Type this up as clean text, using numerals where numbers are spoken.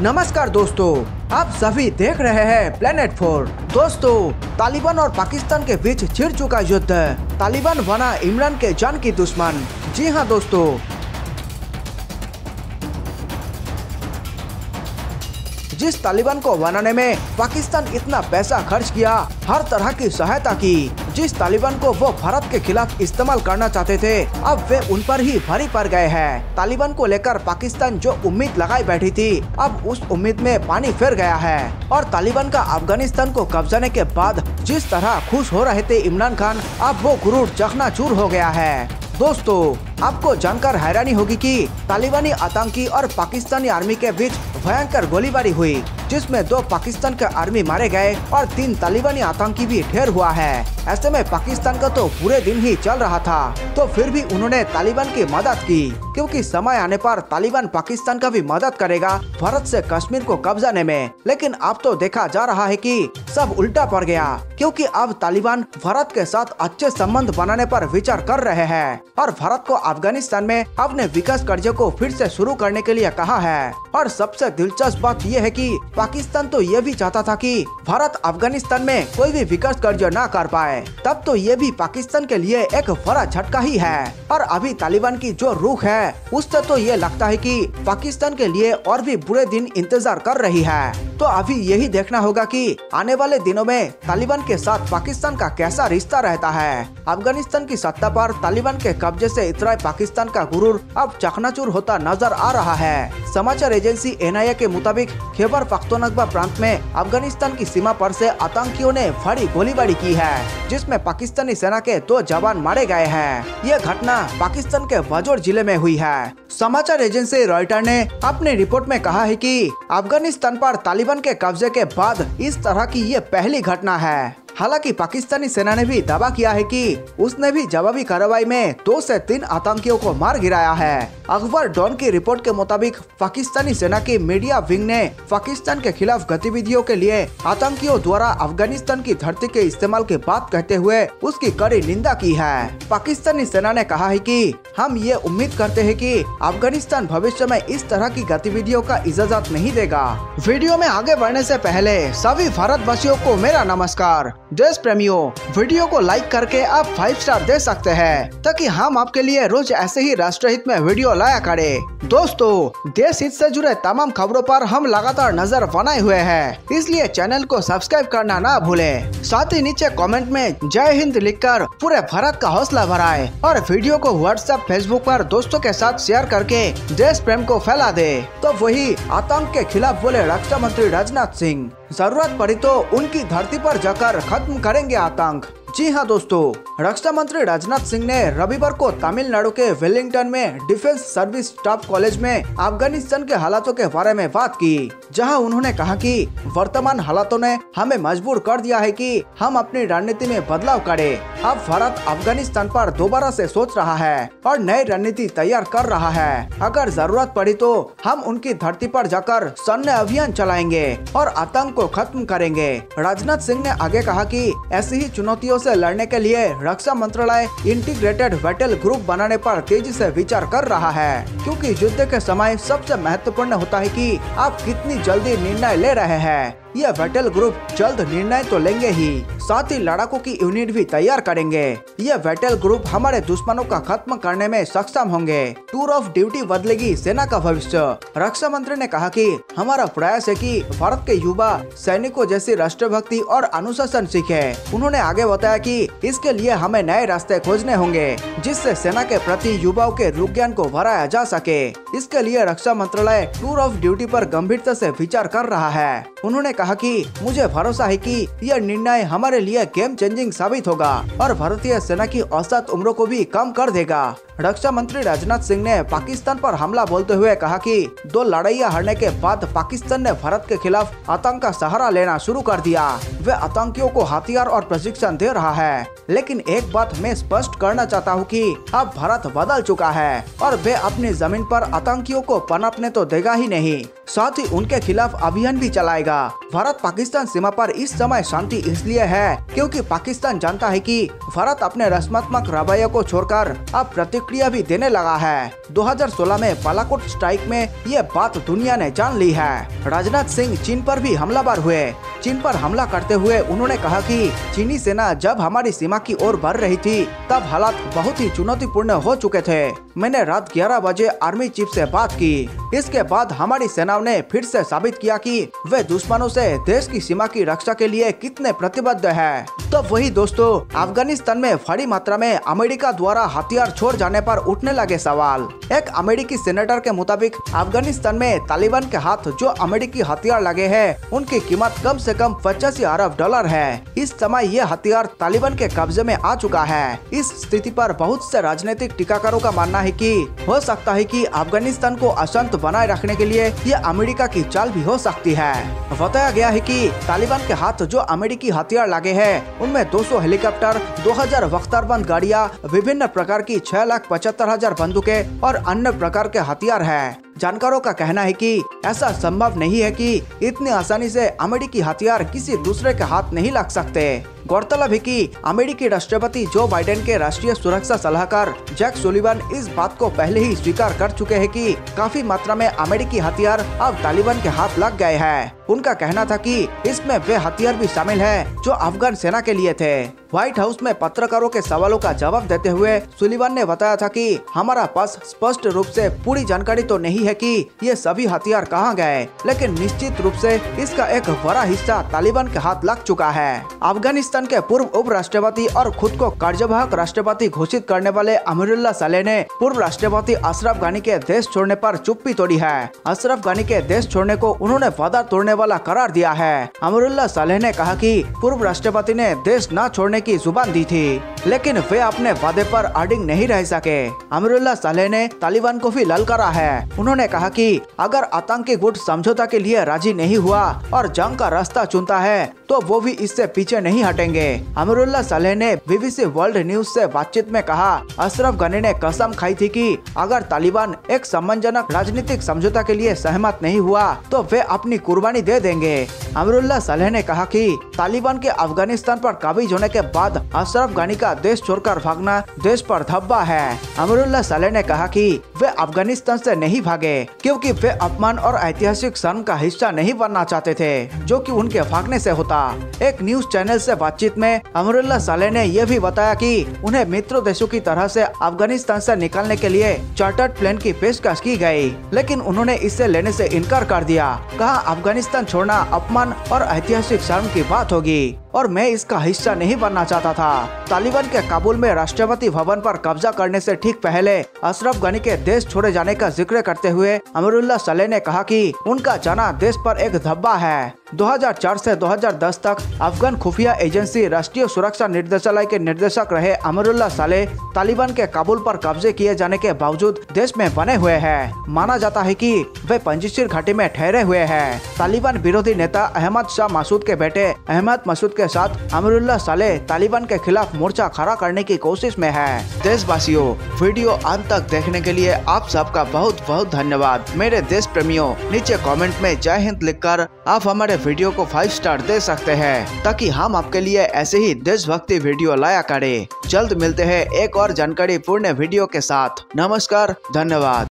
नमस्कार दोस्तों, आप सभी देख रहे हैं प्लेनेट 4। दोस्तों, तालिबान और पाकिस्तान के बीच छिड़ चुका युद्ध। तालिबान बना इमरान के जान की दुश्मन। जी हां दोस्तों, जिस तालिबान को बनाने में पाकिस्तान इतना पैसा खर्च किया, हर तरह की सहायता की, जिस तालिबान को वो भारत के खिलाफ इस्तेमाल करना चाहते थे, अब वे उन पर ही भारी पड़ गए हैं। तालिबान को लेकर पाकिस्तान जो उम्मीद लगाई बैठी थी, अब उस उम्मीद में पानी फिर गया है। और तालिबान का अफगानिस्तान को कब्जाने के बाद जिस तरह खुश हो रहे थे इमरान खान, अब वो गुरूर चकनाचूर हो गया है। दोस्तों, आपको जानकर हैरानी होगी कि तालिबानी आतंकी और पाकिस्तानी आर्मी के बीच भयंकर गोलीबारी हुई, जिसमें 2 पाकिस्तान के आर्मी मारे गए और 3 तालिबानी आतंकी भी ढेर हुआ है। ऐसे में पाकिस्तान का तो पूरे दिन ही चल रहा था, तो फिर भी उन्होंने तालिबान की मदद की, क्योंकि समय आने पर तालिबान पाकिस्तान का भी मदद करेगा भारत से कश्मीर को कब्जाने में। लेकिन अब तो देखा जा रहा है कि सब उल्टा पड़ गया, क्योंकि अब तालिबान भारत के साथ अच्छे संबंध बनाने पर विचार कर रहे हैं और भारत को अफगानिस्तान में अपने विकास कार्य को फिर से शुरू करने के लिए कहा है। और सबसे दिलचस्प बात यह है कि पाकिस्तान तो ये भी चाहता था कि भारत अफगानिस्तान में कोई भी विकास कार्य न कर पाए, तब तो ये भी पाकिस्तान के लिए एक बड़ा झटका ही है। और अभी तालिबान की जो रुख है, उससे तो ये लगता है कि पाकिस्तान के लिए और भी बुरे दिन इंतजार कर रही है। तो अभी यही देखना होगा कि आने वाले दिनों में तालिबान के साथ पाकिस्तान का कैसा रिश्ता रहता है। अफगानिस्तान की सत्ता पर तालिबान के कब्जे से इतराए पाकिस्तान का गुरूर अब चकनाचूर होता नजर आ रहा है। समाचार एजेंसी NIA के मुताबिक खैबर पख्तूनख्वा प्रांत में अफगानिस्तान की सीमा पर से आतंकियों ने बड़ी गोलीबारी की है, जिसमें पाकिस्तानी सेना के 2 जवान मारे गए हैं। ये घटना पाकिस्तान के बाजोर जिले में हुई है। समाचार एजेंसी रॉयटर ने अपनी रिपोर्ट में कहा है कि अफगानिस्तान पर तालिबान के कब्जे के बाद इस तरह की ये पहली घटना है। हालांकि पाकिस्तानी सेना ने भी दावा किया है कि उसने भी जवाबी कार्रवाई में 2 से 3 आतंकियों को मार गिराया है। अखबार डॉन की रिपोर्ट के मुताबिक पाकिस्तानी सेना की मीडिया विंग ने पाकिस्तान के खिलाफ गतिविधियों के लिए आतंकियों द्वारा अफगानिस्तान की धरती के इस्तेमाल की बात कहते हुए उसकी कड़ी निंदा की है। पाकिस्तानी सेना ने कहा है कि हम ये उम्मीद करते हैं कि अफगानिस्तान भविष्य में इस तरह की गतिविधियों का इजाजत नहीं देगा। वीडियो में आगे बढ़ने से पहले सभी भारतवासियों को मेरा नमस्कार। देश प्रेमियों, वीडियो को लाइक करके आप 5 स्टार दे सकते हैं, ताकि हम आपके लिए रोज ऐसे ही राष्ट्रहित में वीडियो लाया करें। दोस्तों, देश हित से जुड़े तमाम खबरों पर हम लगातार नजर बनाए हुए हैं, इसलिए चैनल को सब्सक्राइब करना ना भूलें। साथ ही नीचे कमेंट में जय हिंद लिखकर पूरे भारत का हौसला बढ़ाएं और वीडियो को व्हाट्सएप, फेसबुक पर दोस्तों के साथ शेयर करके देश प्रेम को फैला दे। तो वही आतंक के खिलाफ बोले रक्षा मंत्री राजनाथ सिंह, जरूरत पड़ी तो उनकी धरती पर जाकर खत्म करेंगे आतंक। जी हां दोस्तों, रक्षा मंत्री राजनाथ सिंह ने रविवार को तमिलनाडु के वेलिंगटन में डिफेंस सर्विस स्टाफ कॉलेज में अफगानिस्तान के हालातों के बारे में बात की, जहां उन्होंने कहा कि वर्तमान हालातों ने हमें मजबूर कर दिया है कि हम अपनी रणनीति में बदलाव करें। अब भारत अफगानिस्तान पर दोबारा से सोच रहा है और नई रणनीति तैयार कर रहा है। अगर जरूरत पड़ी तो हम उनकी धरती पर जाकर सैन्य अभियान चलाएंगे और आतंक को खत्म करेंगे। राजनाथ सिंह ने आगे कहा कि ऐसी ही चुनौतियों से लड़ने के लिए रक्षा मंत्रालय इंटीग्रेटेड बैटल ग्रुप बनाने पर तेजी से विचार कर रहा है, क्योंकि युद्ध के समय सबसे महत्वपूर्ण होता है कि आप कितनी जल्दी निर्णय ले रहे हैं। यह बैटल ग्रुप जल्द निर्णय तो लेंगे ही, साथ ही लड़ाकों की यूनिट भी तैयार करेंगे। यह बैटल ग्रुप हमारे दुश्मनों का खत्म करने में सक्षम होंगे। टूर ऑफ ड्यूटी बदलेगी सेना का भविष्य। रक्षा मंत्री ने कहा कि हमारा प्रयास है कि भारत के युवा सैनिकों जैसी राष्ट्रभक्ति और अनुशासन सीखे। उन्होंने आगे बताया कि इसके लिए हमें नए रास्ते खोजने होंगे, जिससे सेना के प्रति युवाओं के रुज्ञान को बढ़ाया जा सके। इसके लिए रक्षा मंत्रालय टूर ऑफ ड्यूटी पर गंभीरता से विचार कर रहा है। उन्होंने कहा कि मुझे भरोसा है कि यह निर्णय हमारे लिए गेम चेंजिंग साबित होगा और भारतीय सेना की औसत उम्र को भी कम कर देगा। रक्षा मंत्री राजनाथ सिंह ने पाकिस्तान पर हमला बोलते हुए कहा कि 2 लड़ाइयां हारने के बाद पाकिस्तान ने भारत के खिलाफ आतंक का सहारा लेना शुरू कर दिया। वे आतंकियों को हथियार और प्रशिक्षण दे रहा है, लेकिन एक बात मैं स्पष्ट करना चाहता हूं कि अब भारत बदल चुका है और वे अपनी जमीन पर आतंकियों को पनपने तो देगा ही नहीं, साथ ही उनके खिलाफ अभियान भी चलाएगा। भारत पाकिस्तान सीमा पर इस समय शांति इसलिए है क्योंकि पाकिस्तान जानता है कि भारत अपने रचनात्मक रवैये को छोड़कर अब प्रतीक प्रतिक्रिया भी देने लगा है। 2016 में बालाकोट स्ट्राइक में ये बात दुनिया ने जान ली है। राजनाथ सिंह चीन पर भी हमलावर हुए। चीन पर हमला करते हुए उन्होंने कहा कि चीनी सेना जब हमारी सीमा की ओर बढ़ रही थी तब हालात बहुत ही चुनौतीपूर्ण हो चुके थे। मैंने रात 11 बजे आर्मी चीफ से बात की। इसके बाद हमारी सेनाओं ने फिर से साबित किया कि वे दुश्मनों से देश की सीमा की रक्षा के लिए कितने प्रतिबद्ध है। तो वही दोस्तों, अफगानिस्तान में बड़ी मात्रा में अमेरिका द्वारा हथियार छोड़ जाने पर उठने लगे सवाल। एक अमेरिकी सेनेटर के मुताबिक अफगानिस्तान में तालिबान के हाथ जो अमेरिकी हथियार लगे हैं उनकी कीमत कम से कम 85 अरब डॉलर है। इस समय ये हथियार तालिबान के कब्जे में आ चुका है। इस स्थिति पर बहुत से राजनीतिक टीकाकारों का मानना है कि हो सकता है कि अफगानिस्तान को अशांत बनाए रखने के लिए ये अमेरिका की चाल भी हो सकती है। बताया गया है कि तालिबान के हाथ जो अमेरिकी हथियार लगे हैं उनमें 200 हेलीकॉप्टर, 2000 बख्तरबंद गाड़ियां, विभिन्न प्रकार की 6,75,000 बंदूकें और अन्य प्रकार के हथियार हैं। जानकारों का कहना है कि ऐसा संभव नहीं है कि इतनी आसानी से अमेरिकी हथियार किसी दूसरे के हाथ नहीं लग सकते। गौरतलब है कि अमेरिकी राष्ट्रपति जो बाइडेन के राष्ट्रीय सुरक्षा सलाहकार जैक सुलिवान इस बात को पहले ही स्वीकार कर चुके हैं कि काफी मात्रा में अमेरिकी हथियार अब तालिबान के हाथ लग गए हैं। उनका कहना था कि इसमें वे हथियार भी शामिल हैं जो अफगान सेना के लिए थे। व्हाइट हाउस में पत्रकारों के सवालों का जवाब देते हुए सुलिवान ने बताया था कि हमारा पास स्पष्ट रूप से पूरी जानकारी तो नहीं है कि ये सभी हथियार कहां गए, लेकिन निश्चित रूप से इसका एक बड़ा हिस्सा तालिबान के हाथ लग चुका है। अफगानिस्तान के पूर्व उपराष्ट्रपति और खुद को कार्यवाहक राष्ट्रपति घोषित करने वाले अमीरुल्लाह सालेह ने पूर्व राष्ट्रपति अशरफ गनी के देश छोड़ने पर चुप्पी तोड़ी है। अशरफ गनी के देश छोड़ने को उन्होंने वादा तोड़ने वाला करार दिया है। अमीरुल्लाह सालेह ने कहा कि पूर्व राष्ट्रपति ने देश न छोड़ने की जुबान दी थी, लेकिन वे अपने वादे पर अडिग नहीं रह सके। अमीरुल्लाह सालेह ने तालिबान को भी ललकारा है। उन्होंने कहा कि अगर आतंकी गुट समझौता के लिए राजी नहीं हुआ और जंग का रास्ता चुनता है तो वो भी इससे पीछे नहीं हटेंगे। अमीरुल्लाह सालेह ने BBC वर्ल्ड न्यूज से बातचीत में कहा, अशरफ गनी ने कसम खाई थी कि अगर तालिबान एक सम्मानजनक राजनीतिक समझौता के लिए सहमत नहीं हुआ तो वे अपनी कुर्बानी दे देंगे। अमीरुल्लाह सालेह ने कहा कि तालिबान के अफगानिस्तान पर काबिज होने के बाद अशरफ गनी का देश छोड़कर भागना देश पर धब्बा है। अमीरुल्लाह सालेह ने कहा कि वे अफगानिस्तान से नहीं भागे क्योंकि वे अपमान और ऐतिहासिक क्षण का हिस्सा नहीं बनना चाहते थे जो कि उनके भागने से होता। एक न्यूज चैनल से बातचीत में अमीरुल्लाह सालेह ने यह भी बताया कि उन्हें मित्र देशों की तरह से अफगानिस्तान से निकलने के लिए चार्टर्ड प्लेन की पेशकश की गई, लेकिन उन्होंने इसे लेने से इनकार कर दिया। कहा, अफगानिस्तान छोड़ना अपमान और ऐतिहासिक शर्म की बात होगी और मैं इसका हिस्सा नहीं बनना चाहता था। तालिबान के काबुल में राष्ट्रपति भवन पर कब्जा करने से ठीक पहले अशरफ गनी के देश छोड़े जाने का जिक्र करते हुए अमीरुल्लाह सालेह ने कहा कि उनका जाना देश पर एक धब्बा है। 2004 से 2010 तक अफगान खुफिया एजेंसी राष्ट्रीय सुरक्षा निर्देशालय के निर्देशक रहे अमीरुल्लाह सालेह तालिबान के काबुल पर कब्जे किए जाने के बावजूद देश में बने हुए हैं। माना जाता है कि वे पंजशीर घाटी में ठहरे हुए हैं। तालिबान विरोधी नेता अहमद शाह मसूद के बेटे अहमद मसूद के साथ अमीरुल्लाह सालेह तालिबान के खिलाफ मोर्चा खड़ा करने की कोशिश में है। देशवासियों, वीडियो अंत तक देखने के लिए आप सबका बहुत बहुत धन्यवाद। मेरे देश प्रेमियों, नीचे कमेंट में जय हिंद लिखकर आप हमारे वीडियो को 5 स्टार दे सकते हैं ताकि हम आपके लिए ऐसे ही देशभक्ति वीडियो लाया करें। जल्द मिलते हैं एक और जानकारी पूर्ण वीडियो के साथ। नमस्कार, धन्यवाद।